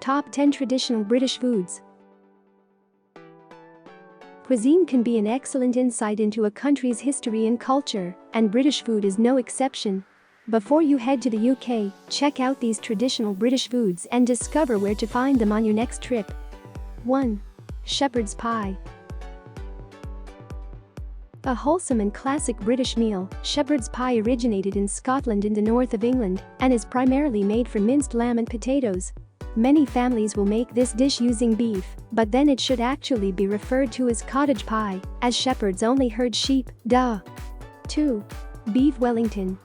Top 10 Traditional British Foods. Cuisine can be an excellent insight into a country's history and culture, and British food is no exception. Before you head to the UK, check out these traditional British foods and discover where to find them on your next trip. 1. Shepherd's pie. A wholesome and classic British meal, shepherd's pie originated in Scotland in the north of England and is primarily made from minced lamb and potatoes. Many families will make this dish using beef, but then it should actually be referred to as cottage pie, as shepherds only herd sheep, duh. 2. Beef Wellington.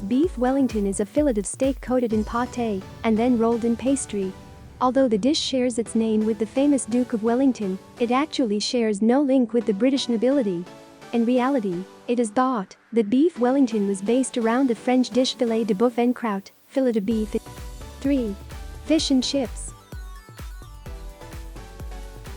Beef Wellington is a fillet of steak coated in pâté and then rolled in pastry. Although the dish shares its name with the famous Duke of Wellington, it actually shares no link with the British nobility. In reality, it is thought that beef Wellington was based around the French dish filet de bœuf en croûte, fillet of beef. 3. Fish and chips.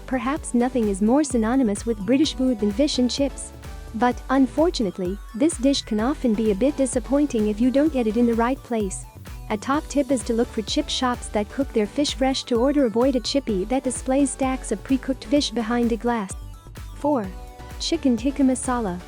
Perhaps nothing is more synonymous with British food than fish and chips. But, unfortunately, this dish can often be a bit disappointing if you don't get it in the right place. A top tip is to look for chip shops that cook their fish fresh to order. Avoid a chippy that displays stacks of pre-cooked fish behind a glass. 4. Chicken Tikka Masala.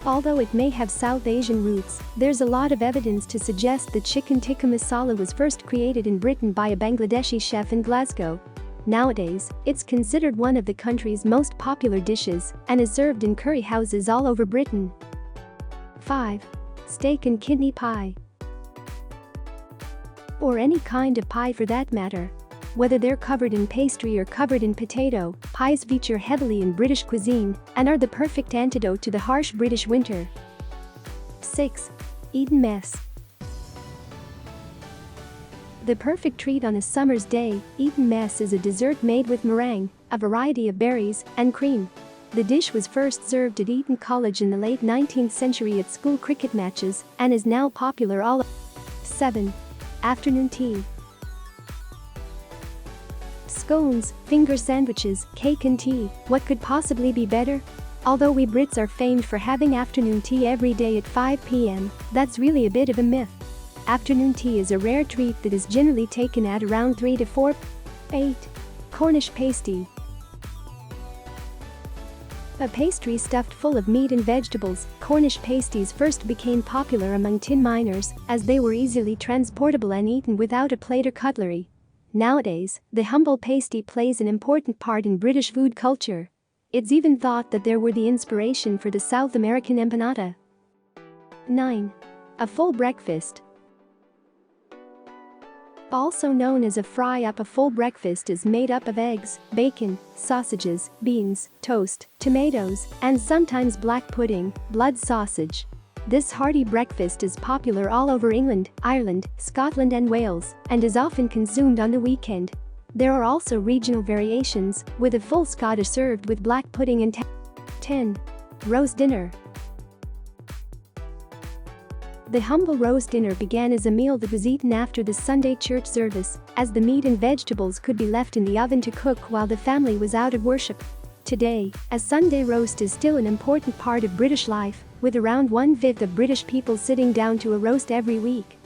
Although it may have South Asian roots, there's a lot of evidence to suggest that chicken tikka masala was first created in Britain by a Bangladeshi chef in Glasgow. Nowadays, it's considered one of the country's most popular dishes and is served in curry houses all over Britain. 5. Steak and kidney pie. Or any kind of pie for that matter. Whether they're covered in pastry or covered in potato, pies feature heavily in British cuisine and are the perfect antidote to the harsh British winter. 6. Eton mess. The perfect treat on a summer's day, Eton mess is a dessert made with meringue, a variety of berries, and cream. The dish was first served at Eton College in the late 19th century at school cricket matches and is now popular all over. 7. Afternoon tea. Scones, finger sandwiches, cake and tea, what could possibly be better? Although we Brits are famed for having afternoon tea every day at 5 p.m., that's really a bit of a myth. Afternoon tea is a rare treat that is generally taken at around 3 to 4. 8. Cornish Pasty. A pastry stuffed full of meat and vegetables, Cornish pasties first became popular among tin miners as they were easily transportable and eaten without a plate or cutlery. Nowadays, the humble pasty plays an important part in British food culture. It's even thought that they were the inspiration for the South American empanada. 9. A full breakfast. Also known as a fry-up, a full breakfast is made up of eggs, bacon, sausages, beans, toast, tomatoes, and sometimes black pudding, blood sausage. This hearty breakfast is popular all over England, Ireland, Scotland and Wales, and is often consumed on the weekend. There are also regional variations, with a full Scottish served with black pudding and 10. Roast dinner. The humble roast dinner began as a meal that was eaten after the Sunday church service, as the meat and vegetables could be left in the oven to cook while the family was out at worship. Today, a Sunday roast is still an important part of British life, with around 1/5 of British people sitting down to a roast every week.